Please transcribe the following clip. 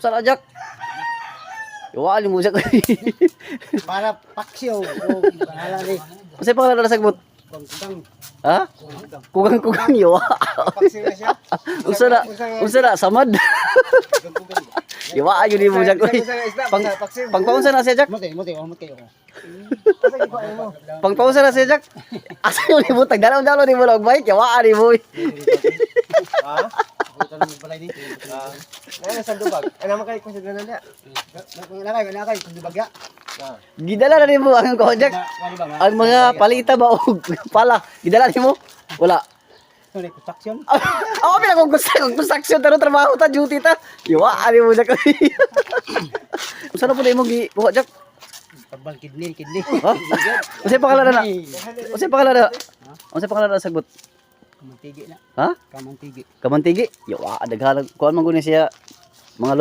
Saan na, Jack? Iwaan mo, Jack. Para paksiw. O, bahala ni. Kasi pangalan na sagbot. Kung Ha? Kugang-kugang yawa. paksiw na siya. Unsa na, samad. Yawa yun mo, Jack. Pangpaunsa na siya, Jack. Muti kayo. Pangpaunsa na siya, Jack. Asa yung libot, tagdalaw-dalaw ni mo lang bike. Yawa ni mo. Ha? Buto na magbalay dito. Ano sa dubag? Ano man kay kung sa ganan niya? Nakay kung dubag ya. Gidala na ni mo ang ko, Jack. Ang mga palita ba o pala. Gidala ni mo? Wala. Ano construction? Ako pinag-construction. Construction. Taro trabaho ta. Duty ta. Yawa ni mo, Jack. Saan na po na mo gibuha, Jack? Pabal kidney. Ha? Kasi pangalan na. Kasi pangalan na. Kasi pangalan na sagbot. Kamantigi na. Ha? Kamantigi. Kamantigi. Yawa, daghan kuan man guni siya mga